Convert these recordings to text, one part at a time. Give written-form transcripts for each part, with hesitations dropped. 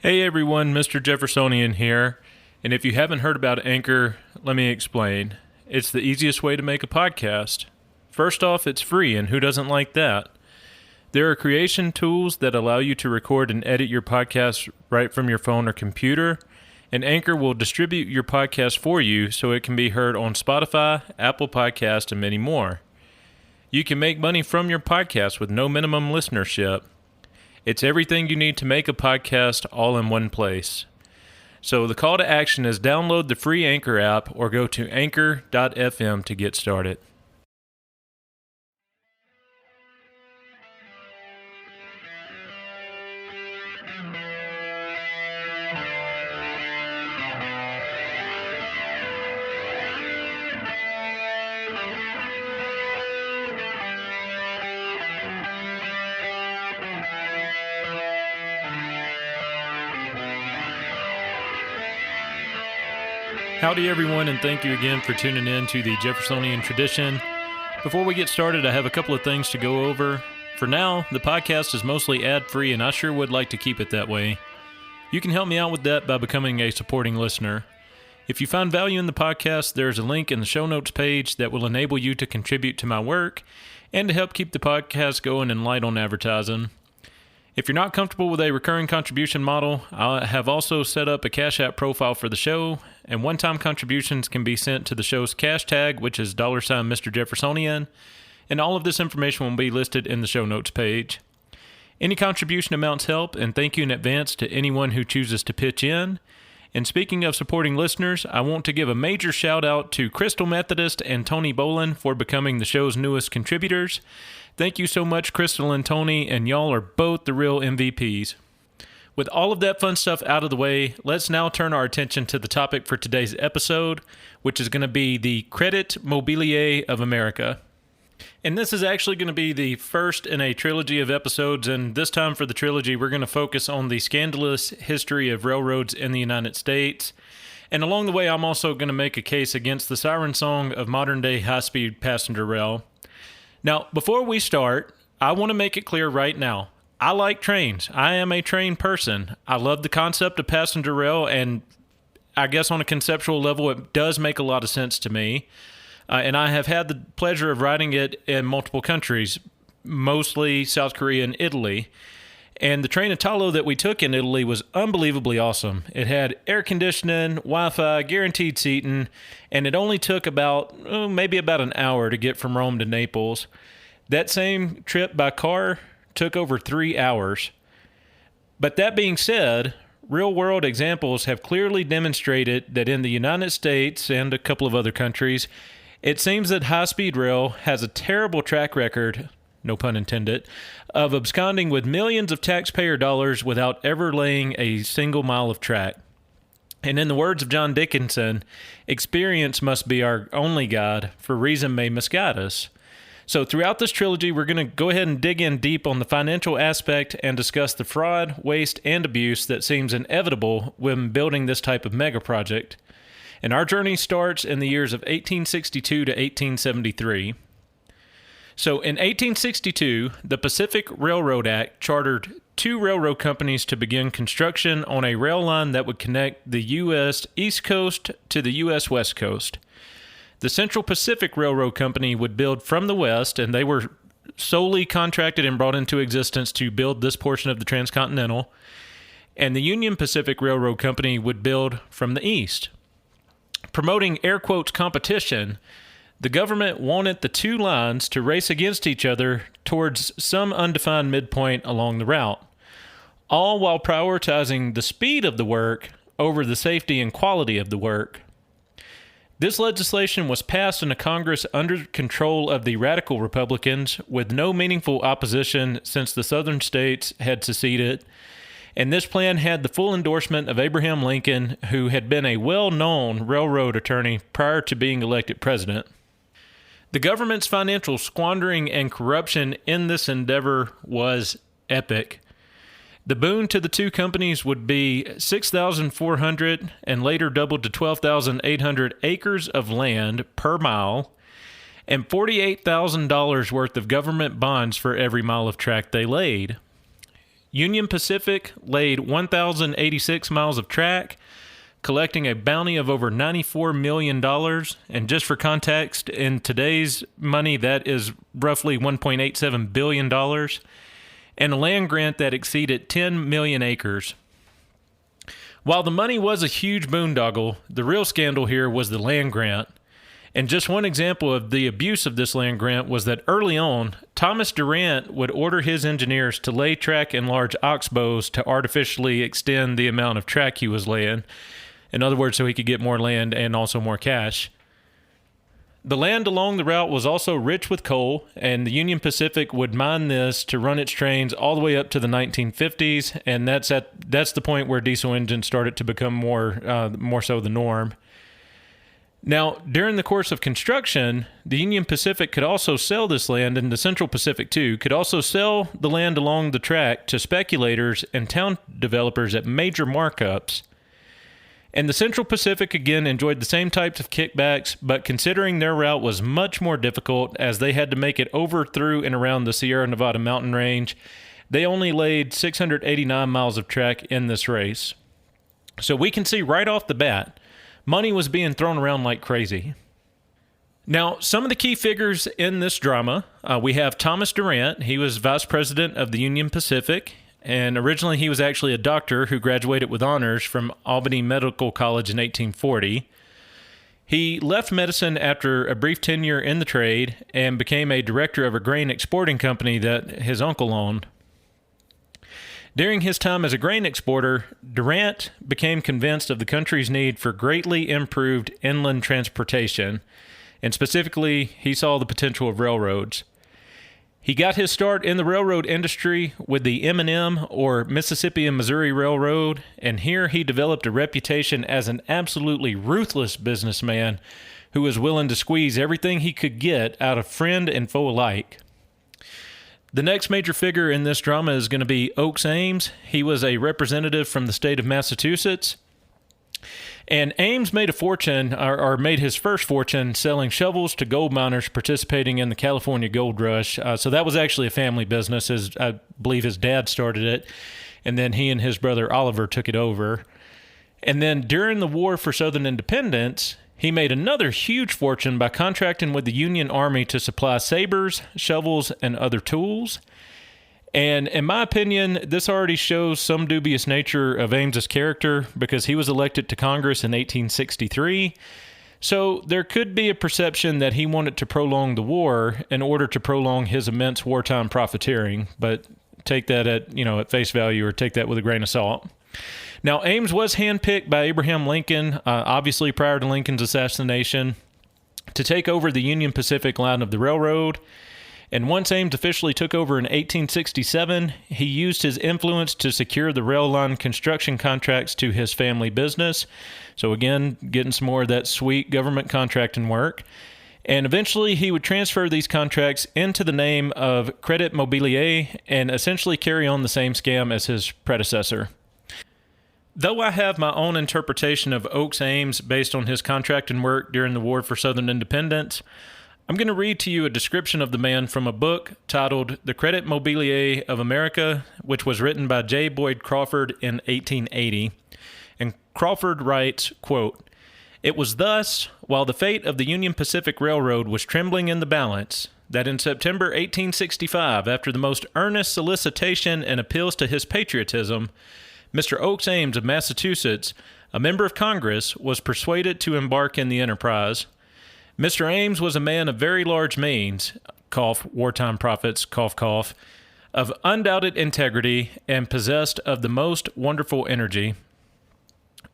Hey everyone, Mr. Jeffersonian here, and if you haven't heard about Anchor, let me explain. It's the easiest way to make a podcast. First off, it's free, and who doesn't like that? There are creation tools that allow you to record and edit your podcast right from your phone or computer, and Anchor will distribute your podcast for you so it can be heard on Spotify, Apple Podcasts, and many more. You can make money from your podcast with no minimum listenership. It's everything you need to make a podcast all in one place. So the call to action is download the free Anchor app or go to anchor.fm to get started. Howdy everyone, and thank you again for tuning in to the Jeffersonian Tradition. Before we get started, I have a couple of things to go over. For now, the podcast is mostly ad-free, and I sure would like to keep it that way. You can help me out with that by becoming a supporting listener. If you find value in the podcast, there's a link in the show notes page that will enable you to contribute to my work and to help keep the podcast going and light on advertising. If you're not comfortable with a recurring contribution model, I have also set up a Cash App profile for the show, and one-time contributions can be sent to the show's cash tag, which is $ Mr. Jeffersonian, and all of this information will be listed in the show notes page. Any contribution amounts help, and thank you in advance to anyone who chooses to pitch in. And speaking of supporting listeners, I want to give a major shout out to Crystal Methodist and Tony Bolin for becoming the show's newest contributors. Thank you so much, Crystal and Tony, and y'all are both the real MVPs. With all of that fun stuff out of the way, let's now turn our attention to the topic for today's episode, which is going to be the Crédit Mobilier of America. And this is actually going to be the first in a trilogy of episodes, and this time for the trilogy, we're going to focus on the scandalous history of railroads in the United States. And along the way, I'm also going to make a case against the siren song of modern-day high-speed passenger rail. Now, before we start, I want to make it clear right now, I like trains. I am a train person. I love the concept of passenger rail, and I guess on a conceptual level, it does make a lot of sense to me. And I have had the pleasure of riding it in multiple countries, mostly South Korea and Italy. And the train Italo that we took in Italy was unbelievably awesome. It had air conditioning, Wi-Fi, guaranteed seating, and it only took maybe about an hour to get from Rome to Naples. That same trip by car took over 3 hours. But that being said, real-world examples have clearly demonstrated that in the United States and a couple of other countries, it seems that high-speed rail has a terrible track record, no pun intended, of absconding with millions of taxpayer dollars without ever laying a single mile of track. And in the words of John Dickinson, experience must be our only guide, for reason may misguide us. So throughout this trilogy, we're going to go ahead and dig in deep on the financial aspect and discuss the fraud, waste, and abuse that seems inevitable when building this type of mega project. And our journey starts in the years of 1862 to 1873. So in 1862, the Pacific Railroad Act chartered 2 railroad companies to begin construction on a rail line that would connect the U.S. East Coast to the U.S. West Coast. The Central Pacific Railroad Company would build from the west, and they were solely contracted and brought into existence to build this portion of the transcontinental. And the Union Pacific Railroad Company would build from the east. Promoting air quotes competition, the government wanted the 2 lines to race against each other towards some undefined midpoint along the route, all while prioritizing the speed of the work over the safety and quality of the work. This legislation was passed in a Congress under control of the radical Republicans with no meaningful opposition since the southern states had seceded, and this plan had the full endorsement of Abraham Lincoln, who had been a well-known railroad attorney prior to being elected president. The government's financial squandering and corruption in this endeavor was epic. The boon to the 2 companies would be 6,400 and later doubled to 12,800 acres of land per mile and $48,000 worth of government bonds for every mile of track they laid. Union Pacific laid 1,086 miles of track, collecting a bounty of over $94 million. And just for context, in today's money, that is roughly $1.87 billion. And a land grant that exceeded 10 million acres. While the money was a huge boondoggle, the real scandal here was the land grant. And just one example of the abuse of this land grant was that early on, Thomas Durant would order his engineers to lay track in large oxbows to artificially extend the amount of track he was laying. In other words, so he could get more land and also more cash. The land along the route was also rich with coal, and the Union Pacific would mine this to run its trains all the way up to the 1950s, and that's the point where diesel engines started to become more so the norm. Now, during the course of construction, the Union Pacific could also sell this land, and the Central Pacific too, could also sell the land along the track to speculators and town developers at major markups. And the Central Pacific again enjoyed the same types of kickbacks, but considering their route was much more difficult as they had to make it over, through, and around the Sierra Nevada mountain range, they only laid 689 miles of track in this race. So we can see right off the bat, money was being thrown around like crazy. Now, some of the key figures in this drama, we have Thomas Durant. He was vice president of the Union Pacific, and originally he was actually a doctor who graduated with honors from Albany Medical College in 1840. He left medicine after a brief tenure in the trade and became a director of a grain exporting company that his uncle owned. During his time as a grain exporter, Durant became convinced of the country's need for greatly improved inland transportation, and specifically, he saw the potential of railroads. He got his start in the railroad industry with the M&M, or Mississippi and Missouri Railroad, and here he developed a reputation as an absolutely ruthless businessman who was willing to squeeze everything he could get out of friend and foe alike. The next major figure in this drama is going to be Oakes Ames. He was a representative from the state of Massachusetts. And Ames made a fortune, or made his first fortune, selling shovels to gold miners participating in the California gold rush. So that was actually a family business, as I believe his dad started it. And then he and his brother Oliver took it over. And then during the War for Southern Independence, he made another huge fortune by contracting with the Union Army to supply sabers, shovels, and other tools. And in my opinion, this already shows some dubious nature of Ames's character because he was elected to Congress in 1863. So there could be a perception that he wanted to prolong the war in order to prolong his immense wartime profiteering, but take that at face value, or take that with a grain of salt. Now, Ames was handpicked by Abraham Lincoln, obviously prior to Lincoln's assassination, to take over the Union Pacific line of the railroad. And once Ames officially took over in 1867, he used his influence to secure the rail line construction contracts to his family business. So again, getting some more of that sweet government contracting work. And eventually he would transfer these contracts into the name of Crédit Mobilier and essentially carry on the same scam as his predecessor. Though I have my own interpretation of Oakes Ames based on his contracting work during the War for Southern Independence, I'm going to read to you a description of the man from a book titled The Crédit Mobilier of America, which was written by J. Boyd Crawford in 1880. And Crawford writes, quote, "It was thus, while the fate of the Union Pacific Railroad was trembling in the balance, that in September 1865, after the most earnest solicitation and appeals to his patriotism, Mr. Oakes Ames of Massachusetts, a member of Congress, was persuaded to embark in the enterprise. Mr. Ames was a man of very large means, cough, wartime profits, cough, cough, of undoubted integrity, and possessed of the most wonderful energy."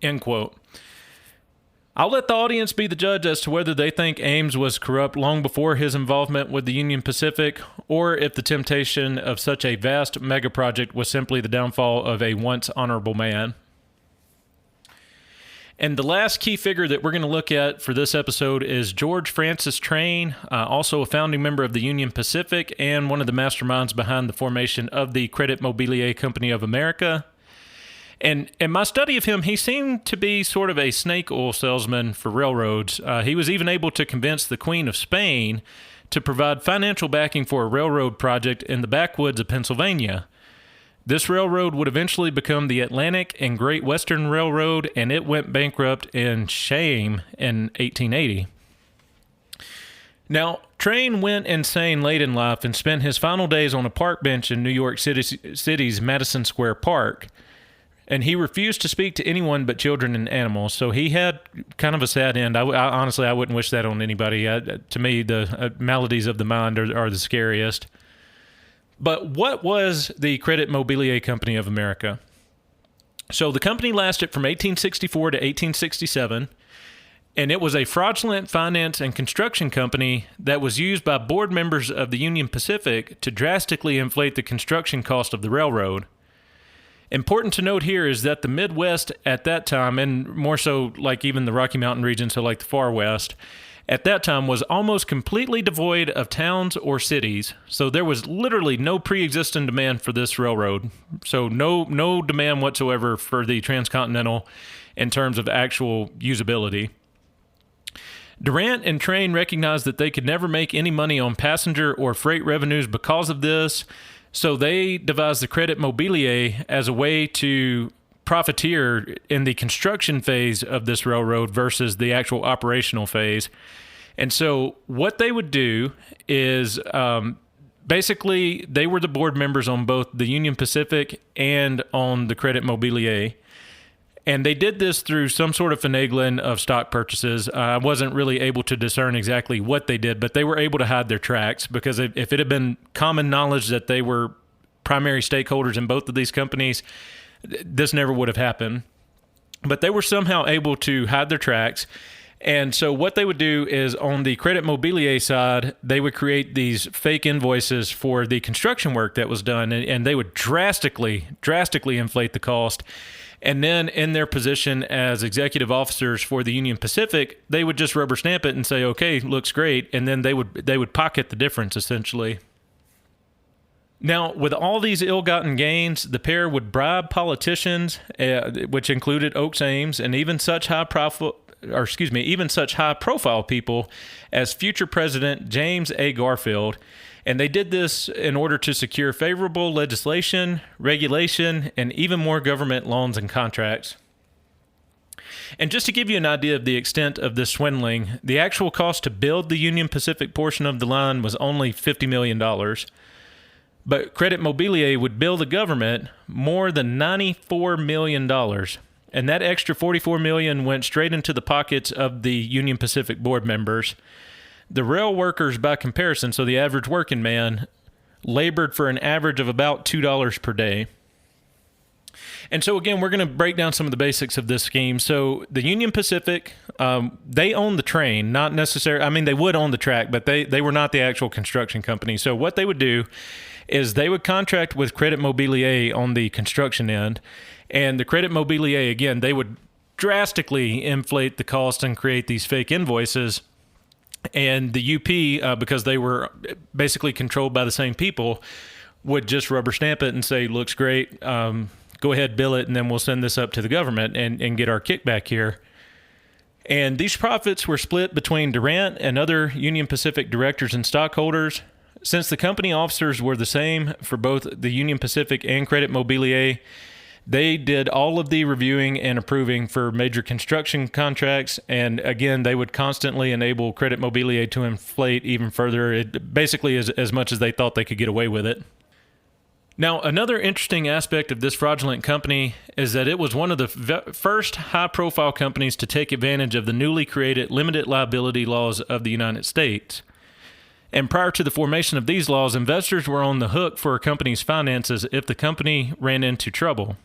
End quote. I'll let the audience be the judge as to whether they think Ames was corrupt long before his involvement with the Union Pacific, or if the temptation of such a vast mega project was simply the downfall of a once honorable man. And the last key figure that we're going to look at for this episode is George Francis Train, also a founding member of the Union Pacific and one of the masterminds behind the formation of the Crédit Mobilier Company of America. And in my study of him, he seemed to be sort of a snake oil salesman for railroads. He was even able to convince the Queen of Spain to provide financial backing for a railroad project in the backwoods of Pennsylvania. This railroad would eventually become the Atlantic and Great Western Railroad, and it went bankrupt in shame in 1880. Now, Train went insane late in life and spent his final days on a park bench in New York City's Madison Square Park. And he refused to speak to anyone but children and animals. So he had kind of a sad end. Honestly, I wouldn't wish that on anybody. To me, the maladies of the mind are the scariest. But what was the Crédit Mobilier Company of America? So the company lasted from 1864 to 1867, and it was a fraudulent finance and construction company that was used by board members of the Union Pacific to drastically inflate the construction cost of the railroad. Important to note here is that the Midwest at that time, and more so like even the Rocky Mountain region, so like the far West, at that time was almost completely devoid of towns or cities. So there was literally no pre-existing demand for this railroad. So no demand whatsoever for the transcontinental in terms of actual usability. Durant and Train recognized that they could never make any money on passenger or freight revenues because of this. So they devised the Crédit Mobilier as a way to profiteer in the construction phase of this railroad versus the actual operational phase. And so what they would do is basically they were the board members on both the Union Pacific and on the Crédit Mobilier. And they did this through some sort of finagling of stock purchases. I wasn't really able to discern exactly what they did, but they were able to hide their tracks because if it had been common knowledge that they were primary stakeholders in both of these companies, this never would have happened. But they were somehow able to hide their tracks. And so what they would do is on the Crédit Mobilier side, they would create these fake invoices for the construction work that was done, and they would drastically inflate the cost. And then in their position as executive officers for the Union Pacific, they would just rubber stamp it and say, okay, looks great. And then they would pocket the difference, essentially. Now, with all these ill-gotten gains, the pair would bribe politicians, which included Oakes Ames, and even such high-profile people as future President James A. Garfield. And they did this in order to secure favorable legislation, regulation, and even more government loans and contracts. And just to give you an idea of the extent of this swindling, the actual cost to build the Union Pacific portion of the line was only $50 million. But Crédit Mobilier would bill the government more than $94 million. And that extra $44 million went straight into the pockets of the Union Pacific board members. The rail workers, by comparison, so the average working man, labored for an average of about $2 per day. And so, again, we're going to break down some of the basics of this scheme. So the Union Pacific, they own the train, not necessarily, I mean, they would own the track, but they were not the actual construction company. So what they would do is they would contract with Crédit Mobilier on the construction end. And the Crédit Mobilier, again, they would drastically inflate the cost and create these fake invoices. And the UP, because they were basically controlled by the same people, would just rubber stamp it and say, looks great, go ahead, bill it, and then we'll send this up to the government and get our kickback here. And these profits were split between Durant and other Union Pacific directors and stockholders. Since the company officers were the same for both the Union Pacific and Crédit Mobilier, they did all of the reviewing and approving for major construction contracts, and again, they would constantly enable Crédit Mobilier to inflate even further, basically as much as they thought they could get away with it. Now, another interesting aspect of this fraudulent company is that it was one of the first high-profile companies to take advantage of the newly created limited liability laws of the United States. And prior to the formation of these laws, investors were on the hook for a company's finances if the company ran into trouble.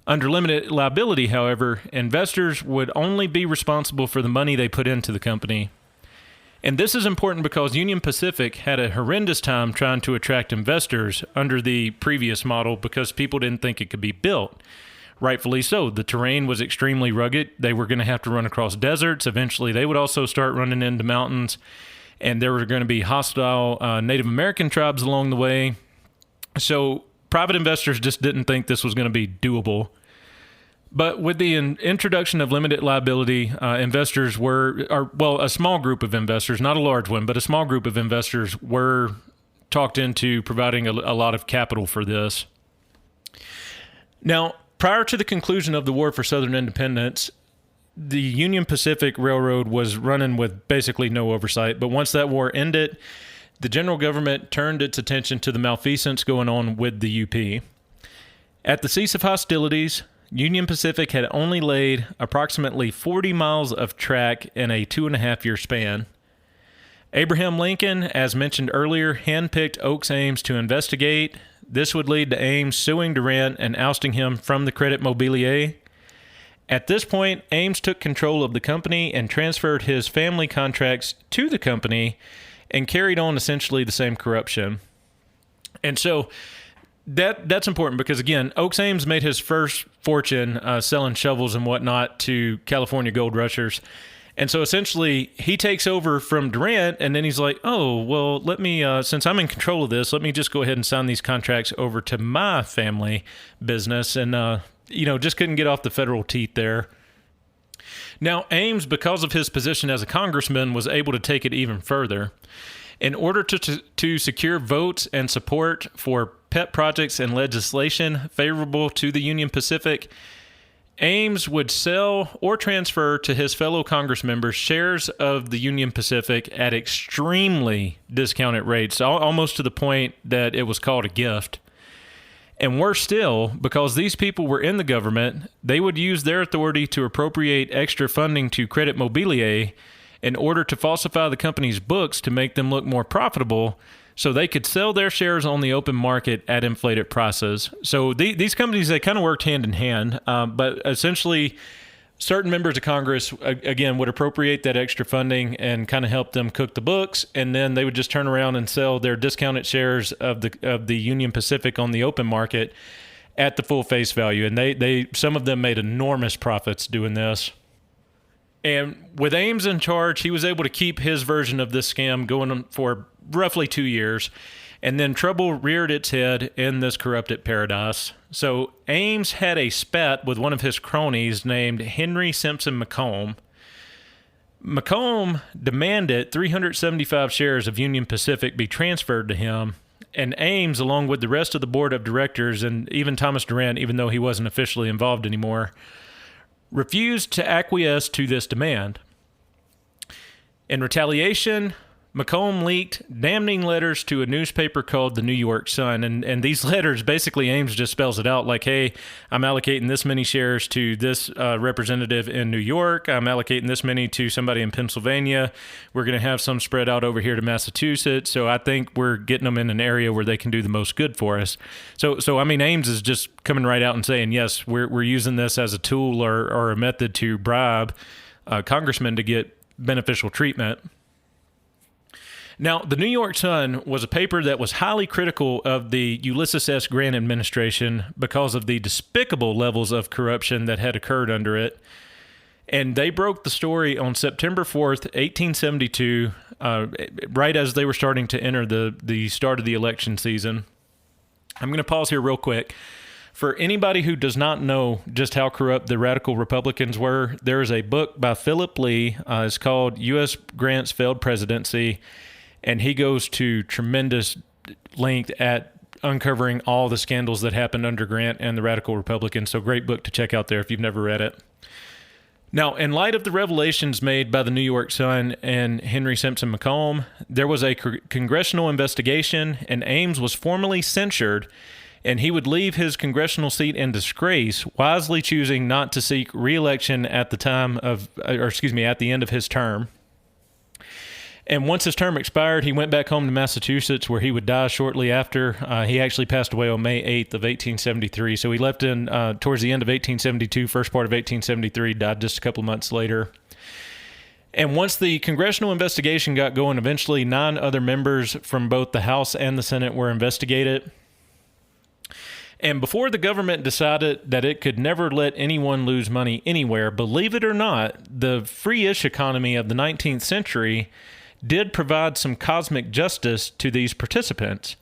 Under limited liability, however, investors would only be responsible for the money they put into the company. And this is important because Union Pacific had a horrendous time trying to attract investors under the previous model because people didn't think it could be built. Rightfully so. The terrain was extremely rugged. They were going to have to run across deserts. Eventually, they would also start running into mountains. And there were going to be hostile Native American tribes along the way. So private investors just didn't think this was going to be doable. But with the introduction of limited liability, investors a small group of investors, not a large one, but a small group of investors were talked into providing a lot of capital for this. Now, prior to the conclusion of the War for Southern Independence, the Union Pacific Railroad was running with basically no oversight. But once that war ended, the general government turned its attention to the malfeasance going on with the UP. At the cease of hostilities, Union Pacific had only laid approximately 40 miles of track in a 2.5-year span. Abraham Lincoln, as mentioned earlier, handpicked Oaks Ames to investigate. This would lead to Ames suing Durant and ousting him from the Crédit Mobilier. At this point, Ames took control of the company and transferred his family contracts to the company and carried on essentially the same corruption. And so that's important because, again, Oaks Ames made his first fortune selling shovels and whatnot to California gold rushers. And so essentially he takes over from Durant, and then he's like, oh, well, let me, since I'm in control of this, let me just go ahead and sign these contracts over to my family business. And, just couldn't get off the federal teeth there. Now, Ames, because of his position as a congressman, was able to take it even further. In order to secure votes and support for pet projects and legislation favorable to the Union Pacific, Ames would sell or transfer to his fellow Congress members shares of the Union Pacific at extremely discounted rates, almost to the point that it was called a gift. And worse still, because these people were in the government, they would use their authority to appropriate extra funding to Crédit Mobilier in order to falsify the company's books to make them look more profitable so they could sell their shares on the open market at inflated prices. So these companies, they kind of worked hand in hand, but essentially certain members of Congress, again, would appropriate that extra funding and kind of help them cook the books, and then they would just turn around and sell their discounted shares of the Union Pacific on the open market at the full face value. And they some of them made enormous profits doing this. And with Ames in charge, he was able to keep his version of this scam going on for roughly 2 years. And then trouble reared its head in this corrupted paradise. So Ames had a spat with one of his cronies named Henry Simpson McComb. McComb demanded 375 shares of Union Pacific be transferred to him. And Ames, along with the rest of the board of directors and even Thomas Durant, even though he wasn't officially involved anymore, refused to acquiesce to this demand. In retaliation, McComb leaked damning letters to a newspaper called the New York Sun. And these letters, basically Ames just spells it out like, hey, I'm allocating this many shares to this representative in New York. I'm allocating this many to somebody in Pennsylvania. We're going to have some spread out over here to Massachusetts. So I think we're getting them in an area where they can do the most good for us. So I mean, Ames is just coming right out and saying, yes, we're using this as a tool or a method to bribe congressmen to get beneficial treatment. Now, the New York Sun was a paper that was highly critical of the Ulysses S. Grant administration because of the despicable levels of corruption that had occurred under it. And they broke the story on September 4th, 1872, right as they were starting to enter the start of the election season. I'm going to pause here real quick. For anybody who does not know just how corrupt the radical Republicans were, there is a book by Philip Lee. It's called U.S. Grant's Failed Presidency. And he goes to tremendous length at uncovering all the scandals that happened under Grant and the radical Republicans. So great book to check out there if you've never read it. Now, in light of the revelations made by the New York Sun and Henry Simpson McComb, there was a congressional investigation, and Ames was formally censured, and he would leave his congressional seat in disgrace, wisely choosing not to seek re-election at the end of his term. And once his term expired, he went back home to Massachusetts, where he would die shortly after. He actually passed away on May 8th of 1873. So he left in towards the end of 1872, first part of 1873, died just a couple of months later. And once the congressional investigation got going, eventually 9 other members from both the House and the Senate were investigated. And before the government decided that it could never let anyone lose money anywhere, believe it or not, the free-ish economy of the 19th century did provide some cosmic justice to these participants.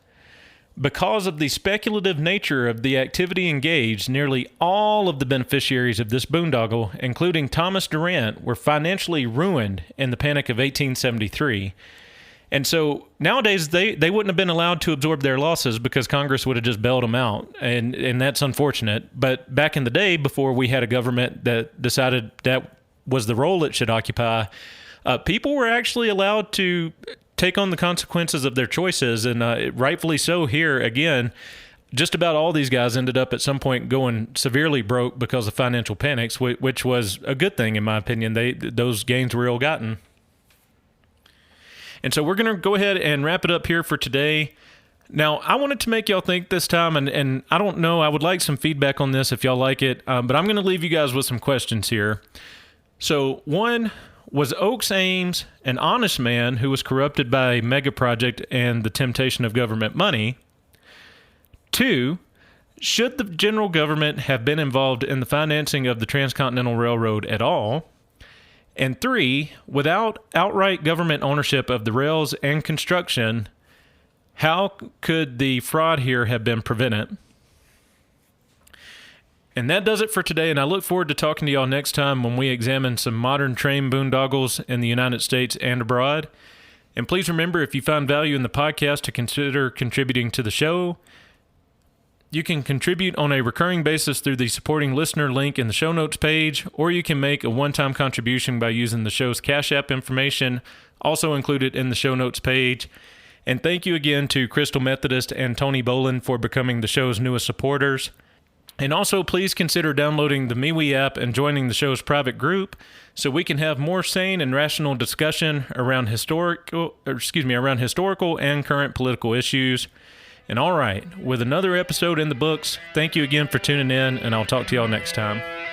Because of the speculative nature of the activity engaged, nearly all of the beneficiaries of this boondoggle, including Thomas Durant, were financially ruined in the Panic of 1873. And so nowadays they wouldn't have been allowed to absorb their losses because Congress would have just bailed them out. And that's unfortunate. But back in the day, before we had a government that decided that was the role it should occupy, people were actually allowed to take on the consequences of their choices. And rightfully so here, again, just about all these guys ended up at some point going severely broke because of financial panics, which was a good thing in my opinion. Those gains were ill-gotten. And so we're going to go ahead and wrap it up here for today. Now, I wanted to make y'all think this time, and I don't know, I would like some feedback on this if y'all like it, but I'm going to leave you guys with some questions here. So, one, was Oakes Ames an honest man who was corrupted by a mega project and the temptation of government money? 2, should the general government have been involved in the financing of the Transcontinental Railroad at all? And 3, without outright government ownership of the rails and construction, how could the fraud here have been prevented? And that does it for today, and I look forward to talking to y'all next time when we examine some modern train boondoggles in the United States and abroad. And please remember, if you found value in the podcast, to consider contributing to the show. You can contribute on a recurring basis through the supporting listener link in the show notes page, or you can make a one-time contribution by using the show's Cash App information, also included in the show notes page. And thank you again to Crystal Methodist and Tony Boland for becoming the show's newest supporters. And also, please consider downloading the MeWe app and joining the show's private group so we can have more sane and rational discussion around historical and current political issues. And all right, with another episode in the books, thank you again for tuning in, and I'll talk to y'all next time.